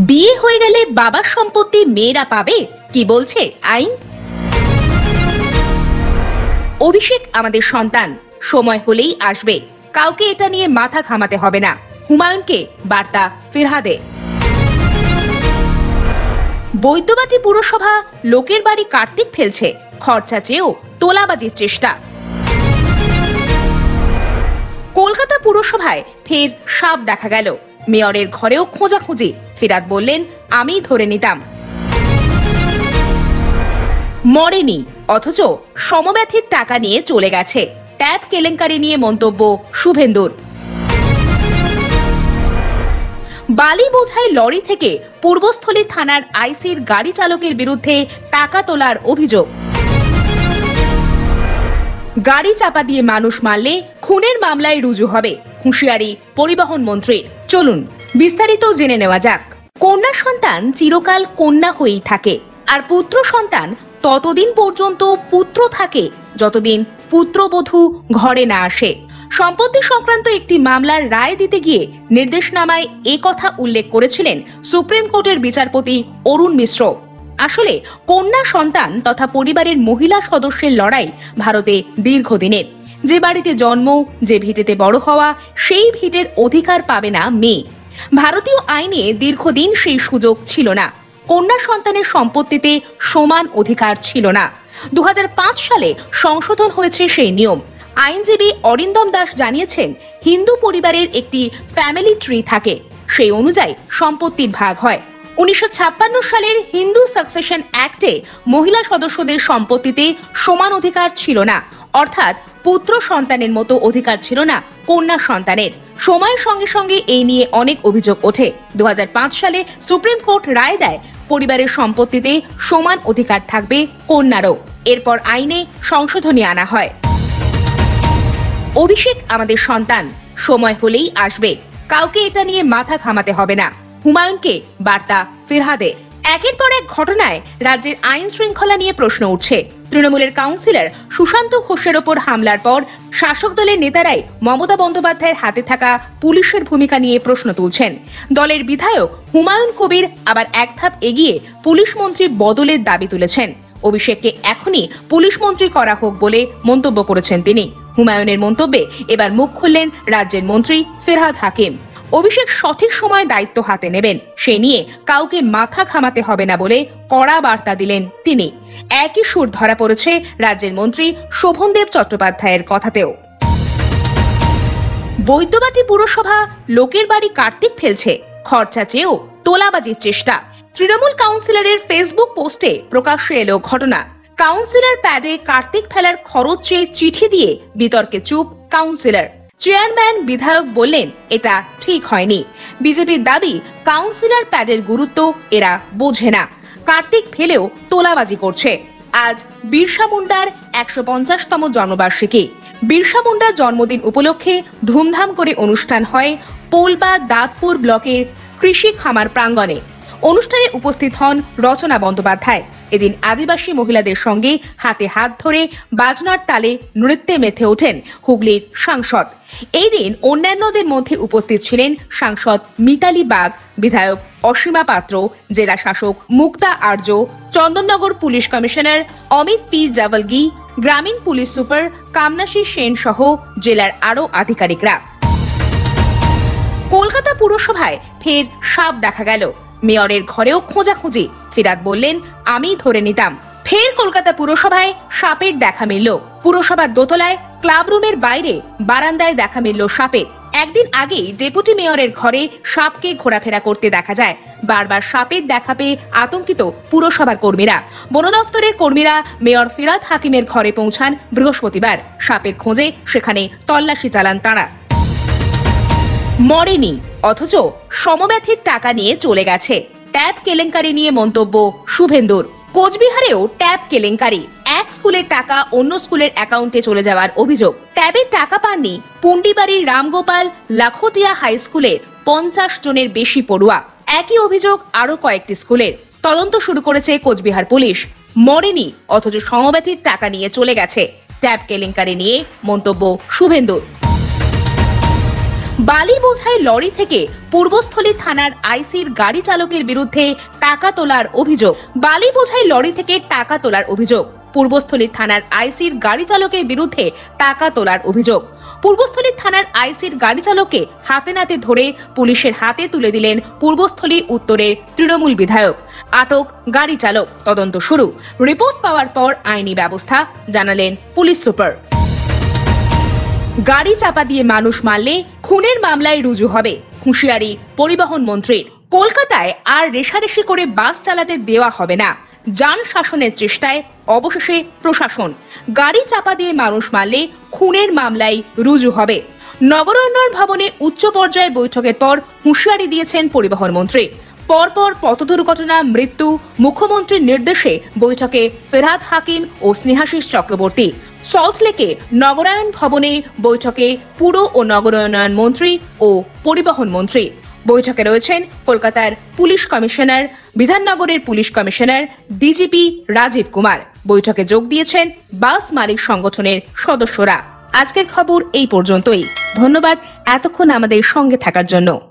বিয়ে হয়ে গেলে বাবার সম্পত্তি মেয়েরা পাবে, কি বলছে আইন? অভিষেক আমাদের সন্তান, সময় হলেই আসবে, কাউকে এটা নিয়ে মাথা ঘামাতে হবে না। হুমায়ুনকে বার্তা ফিরহাদে। বৈদ্যবাটি পুরসভা লোকের বাড়ি কার্তিক ফেলছে, খরচা চেয়েও তোলাবাজির চেষ্টা। কলকাতা পুরসভায় ফের সাপ দেখা গেল, মেয়রের ঘরেও খোঁজাখুঁজি। ফিরহাদ বললেন, আমি ধরে নিতাম। মরেনি অথচ সমব্যথীর টাকা নিয়ে চলে গেছে, ট্যাব কেলেঙ্কারি নিয়ে মন্তব্য শুভেন্দুর। বালি বোঝাই লরি থেকে পূর্বস্থলী থানার আইসির গাড়ি চালকের বিরুদ্ধে টাকা তোলার অভিযোগ। গাড়ি চাপা দিয়ে মানুষ মারলে খুনের মামলায় রুজু হবে, হুঁশিয়ারি পরিবহন মন্ত্রীর। চলুন বিস্তারিত জেনে নেওয়া যাক। কন্যা সন্তান চিরকাল কন্যা হয়েই থাকে, আর পুত্র সন্তান ততদিন পর্যন্ত পুত্র থাকে যতদিন পুত্রবধূ ঘরে না আসে। সম্পত্তি সংক্রান্ত একটি মামলার রায় দিতে গিয়ে নির্দেশনামায় কথা উল্লেখ করেছিলেন সুপ্রিম কোর্টের বিচারপতি অরুণ মিশ্র। আসলে কন্যা সন্তান তথা পরিবারের মহিলা সদস্যের লড়াই ভারতে দীর্ঘদিনের। যে বাড়িতে জন্ম, যে ভিটেতে বড় হওয়া, সেই ভিটের অধিকার পাবে না মেয়ে। ভারতীয় আইনে দীর্ঘদিন সেই সুযোগ ছিল না। কন্যা সন্তানের সম্পত্তিতে সমান অধিকার ছিল না। 2005 সালে সংশোধন হয়েছে সেই নিয়ম। আইনজীবী অরিন্দম দাস জানিয়েছেন, হিন্দু পরিবারের একটি ফ্যামিলি ট্রি থাকে, সেই অনুযায়ী সম্পত্তির ভাগ হয়। 1956 সালের হিন্দু সাকসেশন অ্যাক্টে মহিলা সদস্যদের সম্পত্তিতে সমান অধিকার ছিল না, অর্থাৎ পুত্র সন্তানের মতো অধিকার ছিল না কন্যা সন্তানের। সময়ের সঙ্গে সঙ্গে এই নিয়ে অনেক অভিযোগ ওঠে। 2005 সালে সুপ্রিম কোর্ট রায় দেয়, পরিবারের সম্পত্তিতে সমান অধিকার থাকবে কন্যারও। এরপর আইনে সংশোধনী আনা হয়। অভিষেক আমাদের সন্তান, সময় হলেই আসবে, কাউকে এটা নিয়ে মাথা ঘামাতে হবে না। হুমায়ুনকে বার্তা ফিরহাদে। একের পর এক ঘটনায় রাজ্যের আইন শৃঙ্খলা নিয়ে প্রশ্ন উঠছে। তৃণমূলের কাউন্সিলর সুশান্ত ঘোষের ওপর হামলার পর শাসক দলের নেতারাই মমতা বন্দ্যোপাধ্যায়ের হাতে থাকা পুলিশের ভূমিকা নিয়ে প্রশ্ন তুলছেন। দলের বিধায়ক হুমায়ুন কবির আবার এক ধাপ এগিয়ে পুলিশ মন্ত্রী বদলের দাবি তুলেছেন। অভিষেককে এখনই পুলিশ মন্ত্রী করা হোক বলে মন্তব্য করেছেন তিনি। হুমায়ুনের মন্তব্যে এবার মুখ খুললেন রাজ্যের মন্ত্রী ফিরহাদ হাকিম। অভিষেক সঠিক সময় দায়িত্ব হাতে নেবেন, সে নিয়ে কাউকে মাথা ঘামাতে হবে না বলে কড়া বার্তা দিলেন তিনি। একই সুর ধরা পড়েছে রাজ্যের মন্ত্রী শোভনদেব চট্টোপাধ্যায়ের কথাতেও। বৈদ্যবাটি পুরসভা লোকের বাড়ি কার্তিক ফেলছে, খরচা চেয়েও তোলাবাজির চেষ্টা। তৃণমূল কাউন্সিলরের ফেসবুক পোস্টে প্রকাশ্যে এলো ঘটনা। কাউন্সিলর প্যাডে কার্তিক ফেলার খরচ চেয়ে চিঠি দিয়ে বিতর্কে চুপ কাউন্সিলর। চেয়ারম্যান বিধায়ক বললেন, এটা ঠিক হয়নি। বিজেপির দাবি, কাউন্সিলর প্যাডের গুরুত্ব এরা বোঝে না, কার্তিক ফেলেও তোলাবাজি করছে। আজ বিরসা মুন্ডার 150তম জন্মবার্ষিকী। বিরসা মুন্ডার জন্মদিন উপলক্ষে ধুমধাম করে অনুষ্ঠান হয় পোলবা দাঁতপুর ব্লকের কৃষি খামার প্রাঙ্গণে। অনুষ্ঠানে উপস্থিত হন রচনা বন্দ্যোপাধ্যায়। এদিন আদিবাসী মহিলাদের সঙ্গে হাতে হাত ধরে বাজনার তালে নৃত্যে মেতে ওঠেন হুগলির সাংসদ। এই দিন অন্যান্যদের মধ্যে উপস্থিত ছিলেন সাংসদ মিতালি বাগ, বিধায়ক অসীমা পাত্র, জেলা শাসক Mukta Arya, Chandannagar police commissioner Amit P Javalgi, গ্রামীণ পুলিশ সুপার কামনাশী সেন সহ জেলার আরও আধিকারিকরা। কলকাতা পুরসভায় ফের সাপ দেখা গেল, মেয়রের ঘরেও খোঁজাখুঁজি। ফিরহাদ বললেন, আমি ধরে নিতাম। ফের কলকাতা পুরসভায় সাপের দেখা মিলল। পুরসভার দোতলায় ক্লাব রুমের বাইরে বারান্দায় দেখা মিলল সাপের। একদিন আগেই ডেপুটি মেয়রের ঘরে সাপকে ঘোরাফেরা করতে দেখা যায়। বারবার সাপের দেখা পেয়ে আতঙ্কিত পুরসভার কর্মীরা। বন দপ্তরের কর্মীরা মেয়র ফিরহাদ হাকিমের ঘরে পৌঁছান বৃহস্পতিবার। সাপের খোঁজে সেখানে তল্লাশি চালান তাঁরা। মরেনি অথচ সমব্যথীর টাকা নিয়ে চলে গেছে, ট্যাব কেলেঙ্কারি নিয়ে মন্তব্য শুভেন্দুর। কোচবিহারেও ট্যাব কেলেঙ্কারি, এক স্কুলের টাকা অন্য স্কুলের অ্যাকাউন্টে চলে যাওয়ার অভিযোগ। ট্যাবের টাকা পাননি পুন্ডিবাড়ির রামগোপাল লাখোটিয়া হাই স্কুলের 50 জনের বেশি পড়ুয়া। একই অভিযোগ আরো কয়েকটি স্কুলের। তদন্ত শুরু করেছে কোচবিহার পুলিশ। মরেনি অথচ সমব্যথীর টাকা নিয়ে চলে গেছে, ট্যাব কেলেঙ্কারি নিয়ে মন্তব্য শুভেন্দুর। বালি বোঝাই লরি থেকে পূর্বস্থলী থানার আইসির গাড়ি চালকের বিরুদ্ধে টাকা তোলার অভিযোগ। বালি বোঝাই লরি থেকে টাকা তোলার অভিযোগ। পূর্বস্থলী থানার আইসির গাড়ি চালকের বিরুদ্ধে টাকা তোলার অভিযোগ। পূর্বস্থলী থানার আইসির গাড়ি চালককে হাতে নাতে ধরে পুলিশের হাতে তুলে দিলেন পূর্বস্থলী উত্তরের তৃণমূল বিধায়ক। আটক গাড়ি চালক, তদন্ত শুরু। রিপোর্ট পাওয়ার পর আইনি ব্যবস্থা জানালেন পুলিশ সুপার। গাড়ি চাপা দিয়ে মানুষ মারলে খুনের মামলায় রুজু হবে, হুঁশিয়ারি পরিবহন মন্ত্রীর। কলকাতায় আর রেশারেশি করে বাস চালাতে দেওয়া হবে না, যান শাসনের চেষ্টায় অবশেষে প্রশাসন। গাড়ি চাপা দিয়ে মানুষ মারলে খুনের মামলায় রুজু হবে। নগরোন্নয়ন ভবনে উচ্চ পর্যায়ের বৈঠকের পর হুঁশিয়ারি দিয়েছেন পরিবহন মন্ত্রী। পরপর পথ দুর্ঘটনা, মৃত্যু, মুখ্যমন্ত্রীর নির্দেশে বৈঠকে ফেরহাদ হাকিম ও স্নেহাশিস চক্রবর্তী। সল্টলেকে নগরায়ণ ভবনে বৈঠকে পুর ও নগরায়ণ মন্ত্রী ও পরিবহন মন্ত্রী। বৈঠকে রয়েছেন কলকাতার পুলিশ কমিশনার, বিধাননগরের police commissioner, DGP Rajeev Kumar. বৈঠকে যোগ দিয়েছেন বাস মালিক সংগঠনের সদস্যরা। আজকের খবর এই পর্যন্তই। ধন্যবাদ এতক্ষণ আমাদের সঙ্গে থাকার জন্য।